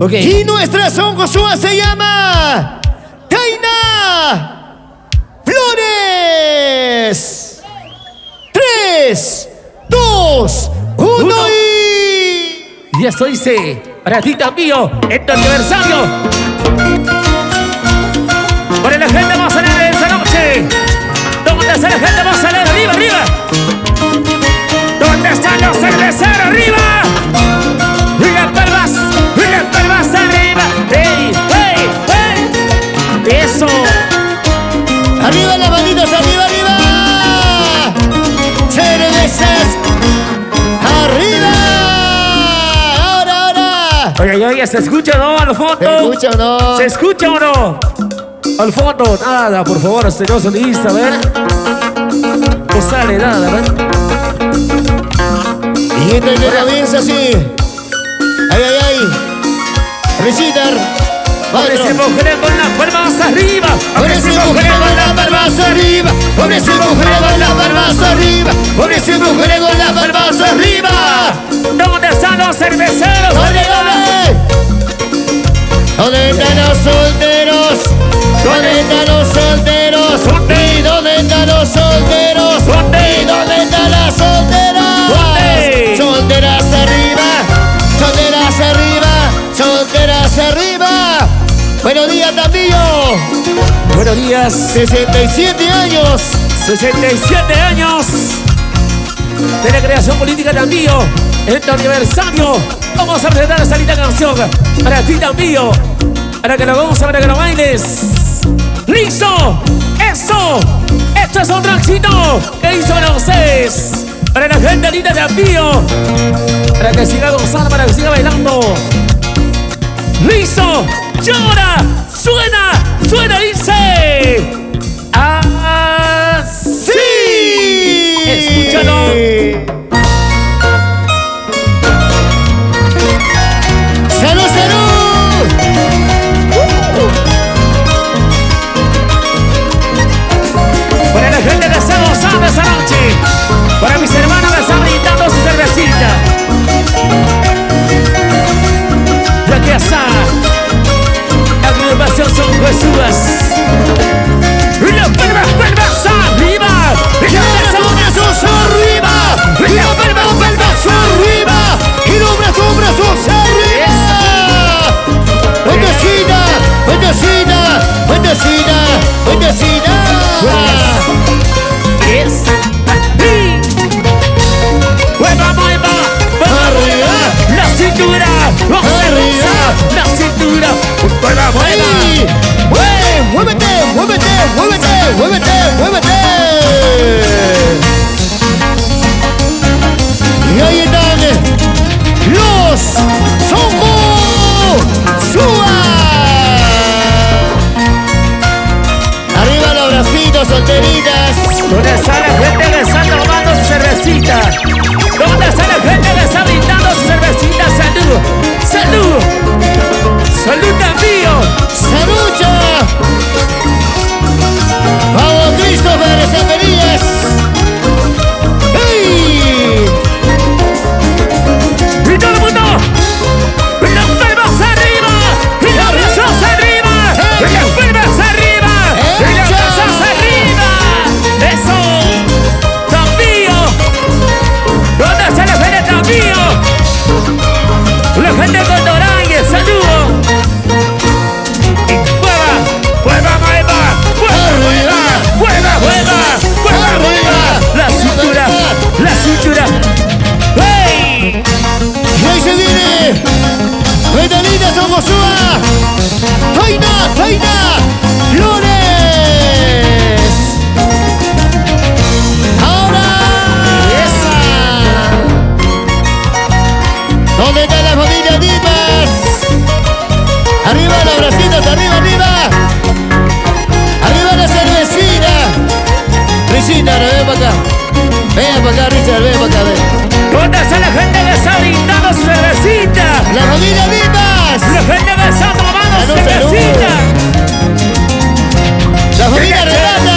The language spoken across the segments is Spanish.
Y nuestra Son Josué se llama Taina Flores. 3, 2, 1 y... Y esto dice, para ti también, en tu aniversario. Para la gente más alegre de esa noche. ¿Dónde está la gente más alegre? Arriba, arriba. ¿Dónde están los cerveceros? Arriba. Y las palmas arriba. ¡Hey, hey, hey! Eso. Arriba las manitos, arriba, arriba. Cervezas. Arriba. Ahora. Oye, ¿se escucha o no al fondo? ¿Se escucha o no? ¿Se escucha o no? Al fondo, nada, por favor, señor solista, a ver. No sale nada, a ver. Y este que comienza así. Ay, ay, ay. Recitar. Hombres y mujeres con las palmas arriba. Hombres y mujeres con las palmas arriba. Hombres y mujeres con las palmas arriba. Hombres y mujeres con las palmas arriba. ¿Dónde están los cerveceros? ¿Dónde, dónde están los solteros? ¿Dónde están los solteros? ¿Y dónde están los solteros? ¿Y dónde están las solteras? Solteras arriba, solteras arriba, solteras arriba. Buenos días, Tambillo. Buenos días. 67 años. 67 años de la creación política Tambillo. En tu aniversario vamos a presentar esta linda canción para ti, Tambillo. Para que lo gozes, para que lo bailes. ¡Listo! ¡Eso! ¡Esto es un éxito! ¿Qué hizo para ustedes? Para la gente linda de Tambillo. Para que siga gozando, para que siga bailando. ¡Listo! ¡Y ahora! ¡Suena! ¡Suena! Dice... ¡así! ¡Escúchalo! ¡Salud, salud! Para la gente que está gozando esa noche. Para mis hermanos que están brindando su cervecita. Y aquí está la agrupación Son Jesús. Y las palmas arriba. Y las brazos arriba. Y las palmas arriba. Y los brazos arriba. Buendecina, buendecina, buendecina, buendecina. Es aquí. Mueva, mueva, arriba. la cintura, arriba, la cintura. Mueva, mueva. Muévete, muévete, muévete, muévete, muévete. Y ahí están los Son Josué. Arriba los bracitos, solteritas. ¿Dónde está la gente que está tomando su cervecita? ¿Dónde está la gente que está brindando su cervecita? ¡Salud! ¡Salud! ¡Salud, Tambillo! ¡Salucha! ¡Vamos, Christopher de Zaparillas! ¡Hey! ¡Y todo el mundo! ¡Y las palmas arriba! ¡Y los brazos arriba! ¡Y las palmas arriba! ¡Y los brazos arriba! ¡Eso! ¡Tambillo! ¿Dónde está la gente de Tambillo? La gente con Dorangue, saludo. Y mueva, mueva, mueva, mueva, mueva, mueva, mueva, mueva. La cintura, la cintura. ¡Hey! Y ahí se viene Medallitas Son Josué. Taina, Taina Flores. Ahora. ¿Dónde está la familia Dimas? Arriba los bracitos, arriba, arriba. Arriba la cervecina. Richita, ven para acá. Ven para acá, Richard, ven para acá, ven. ¿Dónde está la gente que está brindando su cervecita? La familia Dimas. La gente que está tomando su cervecita. La familia Renata.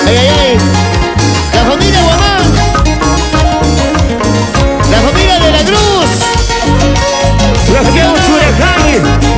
Ay, ay, ay. La familia Guamán. La familia de la Cruz. La gente de Churejani.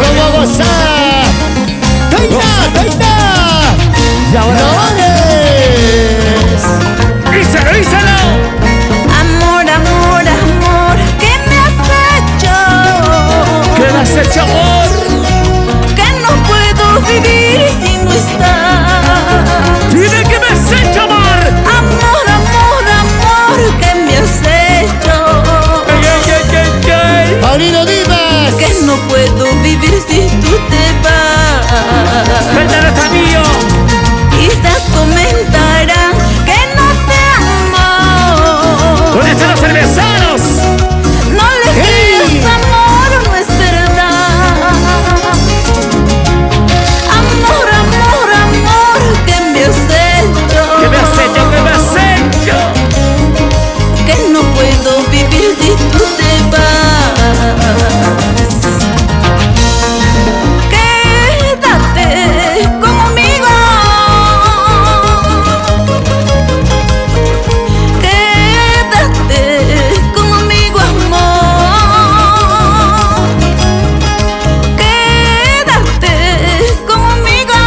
Vamos a gozar. Taina, Taina. Y ahora. Flores. Díselo, díselo. Amor, amor, amor, ¿qué me has hecho? ¿Qué me has hecho, amor? Que no puedo vivir sin no estar. Dime qué me has hecho, amor. Amor, amor, amor, ¿qué me has hecho? Paulino Dimas. Que no puedo vivir si tú te vas. Cuéntalo, está mío. Quizás comentarán que no te amo. ¿Dónde están los cervezanos? No le creas, amor, no es verdad. Amor, amor, amor, ¿qué me has hecho? ¿Qué me has hecho? ¿Qué me has hecho? Que no puedo vivir si tú te vas. Quédate conmigo. Quédate conmigo, amor. Quédate conmigo.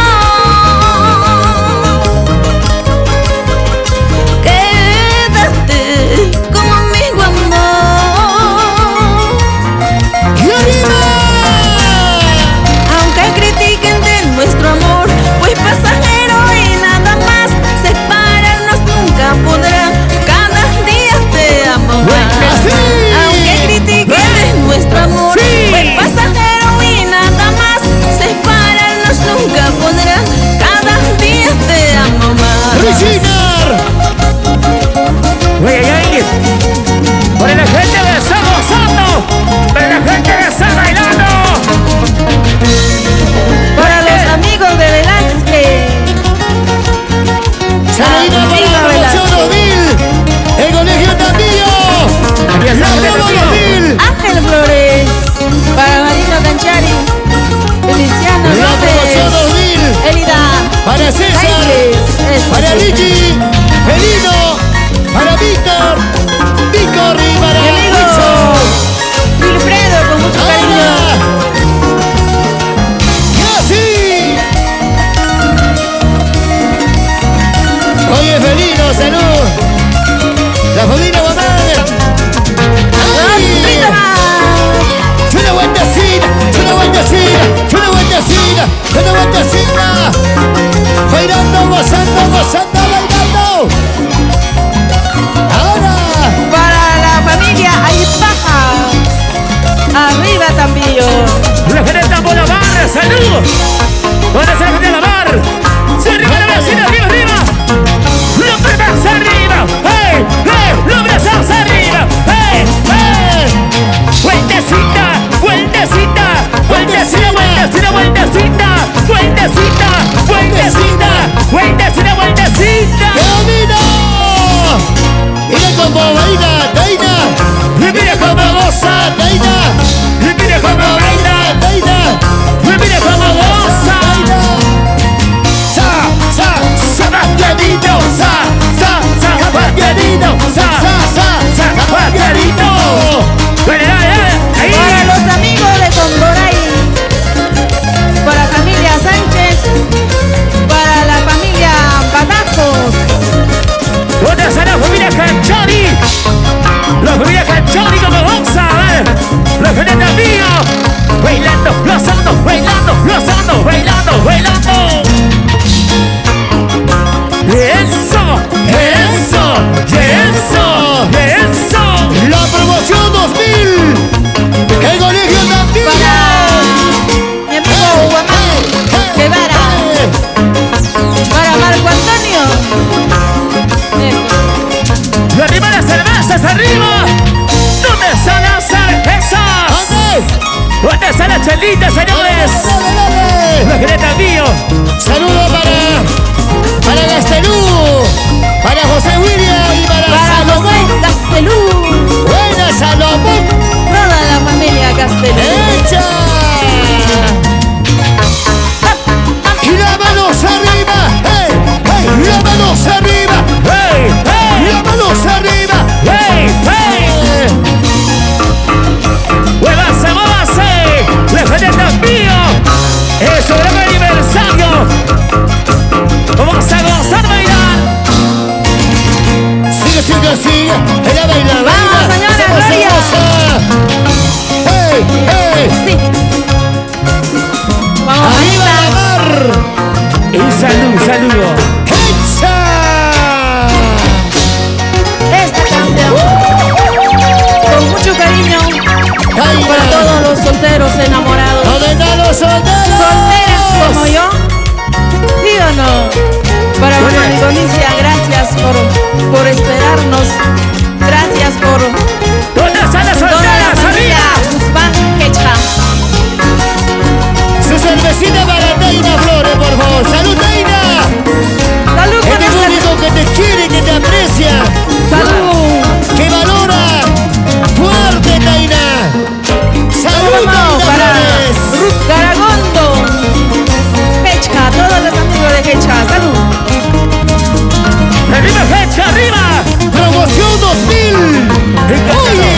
Quédate conmigo, amor. ¡Y arriba! Aunque critiquen de nuestro amor, pues pasajero y nada más, separarnos nunca podrán. Cada día te amo más. Así. Aunque critiquen de nuestro amor, Sí. pues pasajero y nada más, separarnos nunca podrán. Cada día te amo más. Reginar. Oye, ay, para la gente que está gozando, para la gente que está bailando. Para los amigos de Velázquez. Saludito para la promoción 2000. El colegio Tandillo. Aquí está, La aquí promo está. 2000. Ángel Flores. Para Marino Canchari. Feliciano La promoción López. 2000. Elida. Para César. Sánchez. Eso Para sí. Ricky. Felino. Para Víctor. Víctor y para Mi amigo Wilson. Wilfredo, con mucho cariño. Y así. Oye, Felino, salud. La familia Guamán. ¡Ay! Una vueltecita, una vueltecita, una vueltecita, una vueltecita. Bailando, gozando, gozando, bailando. Ahora. Para la familia Aypaja. Arriba Tambillo. La gente de Tambo la barra, salud. ¿Dónde está la gente de la barra? ¡Se arriba la vecina, arriba, arriba! ¡Los brazos arriba! ¡Hey, hey! ¡Los brazos arriba! ¡Hey, hey! ¡Vueltecita, vueltecita! ¡Vueltecita, vueltecita, vueltecita! ¡Vueltecita, vueltecita! ¡Vueltecita, vueltecita! ¡Camino! Mira cómo baila Taina. ¡Y mira cómo goza! Taina. ¡Y mira cómo baila! Taina. ¡Y mira cómo goza! Taina. Sa, sa, ¡Zapateadito! ¡Zapateadito! ¡Zapateadito! ¡Dale, dale, dale! ¡Ahí! Para los amigos de Condoray. Para la familia Sánchez. Para la familia Patajos. ¿Dónde está la familia Canchoni? La familia Canchoni como goza, la gente de mío. Bailando, gozando, bailando, gozando, bailando, bailando. ¡Eso! ¡Eso! ¡Eso! ¡Eso! la promoción 2000. El colegio Tandillo. Para mi amigo Guamán Guevara. Para Marco Antonio. ¡Y arriba las cervezas, arriba! ¿Dónde están las cervezas? ¿Dónde? ¿Dónde están las chelitas, señores? Dale. La gente de mío. Saludo para Gastelú, para José William y para Para Salomón. José Castelú. Buena Salomón. Toda la familia Castelú. ¡Hecha! Y las manos arriba. ¡Hey! ¡Hey! ¡Las manos arriba! ¡Hey! ¡Hey! ¡Las manos arriba! ¡Hey! ¡Hey! ¡Muévase, muévase! ¡La gente de mío! cervecita para Taina Flores, por favor. ¡Salud, Taina! Salud con Este es el único que te quiere, que te aprecia, Salud. que valora. ¡Fuerte, Taina! ¡Salud, Vamos Taina para Flores! Ruth Garagondo. Hecha, todos los amigos de Hecha. Salud. ¡Arriba, fecha, arriba! ¡Promoción 2000! ¡Oye!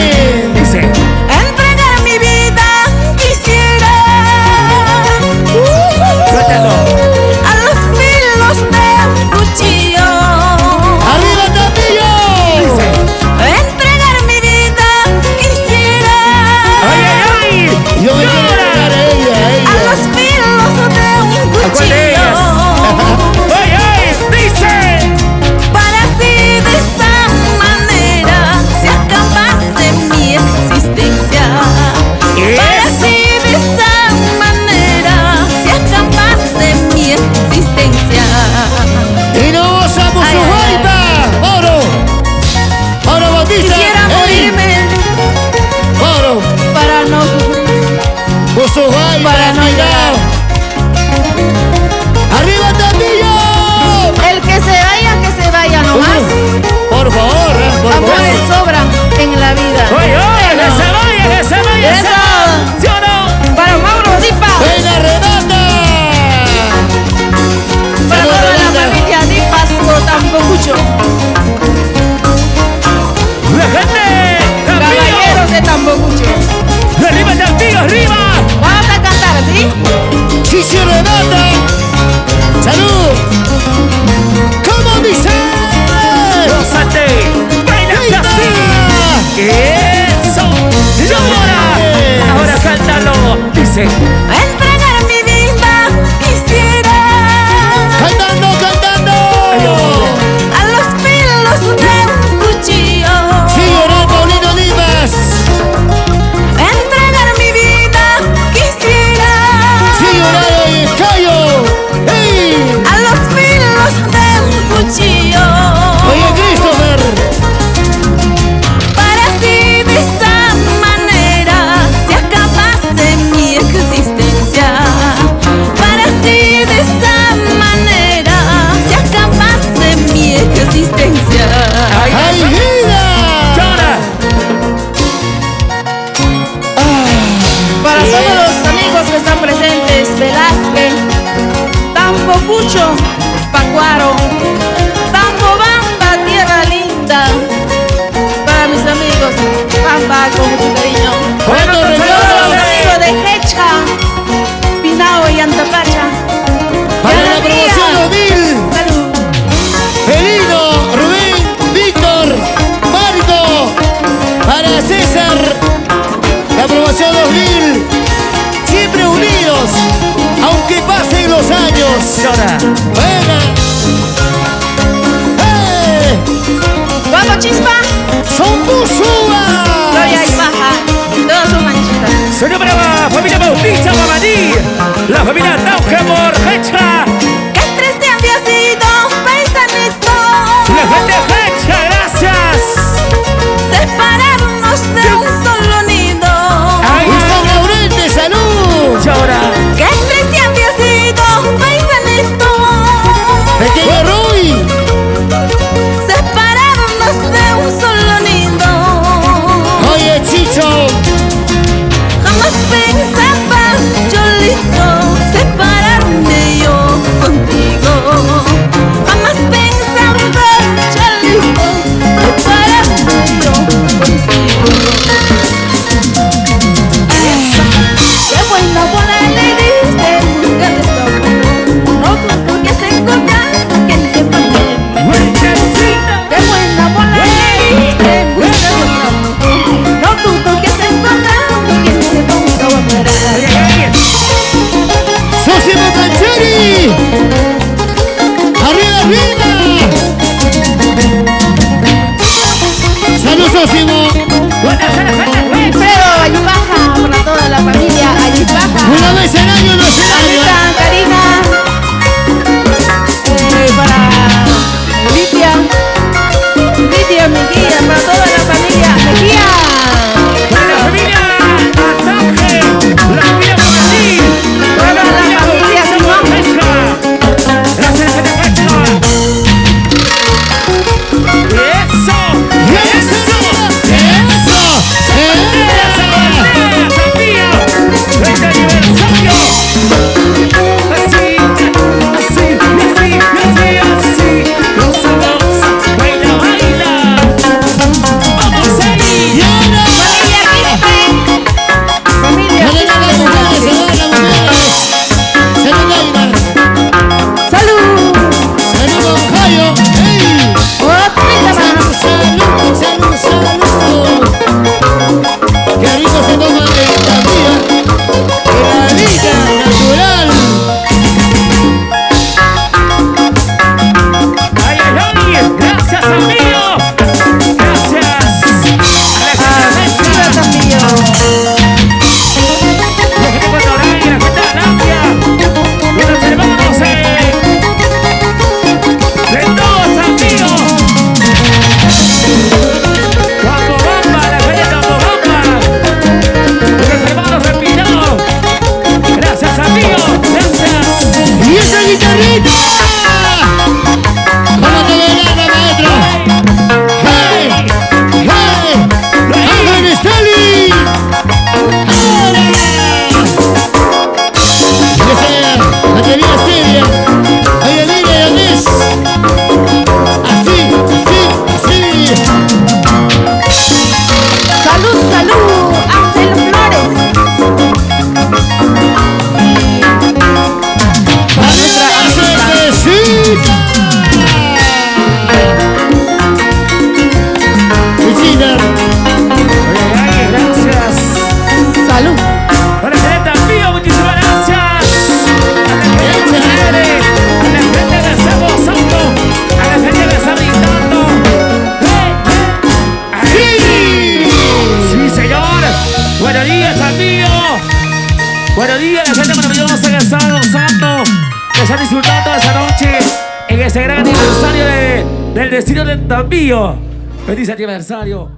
Dice. Entregar mi vida quisiera Suéltalo. a los filos de un cuchillo. ¡Arriba, Tapillo! Dice. Entregar mi vida quisiera ¡Ay, ay, ay! Yo me quiero entregar a ella, a a ella. los filos de un cuál de ellas? cuchillo. ¡Ay, ay! Dice. Para así de esa manera se acabase mi existencia. Para así de esa manera se acabase mi existencia. Y nos gozamos Ay, su ay, ay. baita. ¡Oro! ¡Oro, Bautista! Quisiera ¡Ey! morirme ¡Oro! para no sufrir. ¡Con su baita! Para no ¡Cuidado! ¡Arriba, Tapillo! El que se vaya nomás. Por favor, por favor. Amores sobran en la vida. ¡Ay, ay! ¡Que se vaya, que se vaya! Eso. ¿Sí o no? Para Mauro Dipa. ¡Venga, Renata! Para Salud, toda la Renata. familia Dipas Tampocucho. ¡La gente! Caballeros de Tampocucho. ¡Arriba, Tapillo, arriba! Vamos a cantar, ¿sí? ¡Chichi, Renata! ¡Salud! ¿Cómo dice? ¡Gózate! ¡Baila ¡Baila! así! ¡Eso! ¡Y ahora! ¡Ahora cántalo! Dice. Entregar mi vida quisiera ¡Cantando, cantando! a los filos de un cuchillo. ¡Sí, llorar, Paulino Dimas! Entregar mi vida quisiera ¡Sí, llorar, oye, Cayo! ¡Ey! a los filos de un cuchillo. ¡Oye, Christopher! Para así de esa manera se acabase mi existencia. Para así de esa manera se acabase mi existencia. ¡Ay, vida! ¡Llora! Para todos los amigos que están presentes, Velázquez, Tampocucho, Pacuaro, Tambobamba, Tierra Linda. Para mis amigos, Pamba, con mucho cariño. ¡Cuántos Todos los regalos! amigos de Hecha, Pinao y Antapacha. ¡Para la Alegría. promoción 2000! Salud. Elino, Rubén, Víctor, Marco, para César, la promoción 2000, siempre unidos, aunque pasen los años. ¡Llora! Buena. ¡Eh! Vamos, Chispa. ¡Son Busúa! Gloria y Baja. Todos son manchitas. ¡Sonido para la familia Bautista Mamadí! ¡La familia Nauja Morjecha! Qué triste había sido, paisanito. ¡La gente Hecha, gracias! Separarnos de un solo nido. ¡Ay, ¡Gustavo Laurente, salud! llora! Qué triste había sido, paisanito. ¡Pequeño Roy! Separarnos de un solo nido. ¡Oye, Chicho! Jamás pensaba, Cholito, separarme yo contigo. Jamás pensaba, Cholito, separarme yo contigo. Qué buena bola le diste, busca de tu amor. No dudo que se encontrara quien te pone. ¡Muertecita! Qué buena bola le diste, busca de tu amor. No dudo que se encontrara quien te ponga a operar. ¡Ay, ay, ay! ¡Sosimo Cancheri! ¡Arriba, arriba! ¡Salud, Sosimo! ¡Buena, buena, buena! Wilfredo Ayubaja, para toda la familia Ayubaja. Una vez al año no es el año. Anita, Karina, para Lidia, Mejía, para toda la familia Mejía. ¡La familia Atauje! ¡La familia Mamadí! Toda la familia Buenos días, la gente maravillosa que está gozando, que están disfrutando esta noche en ese gran aniversario del destino de Tambillo. Feliz aniversario.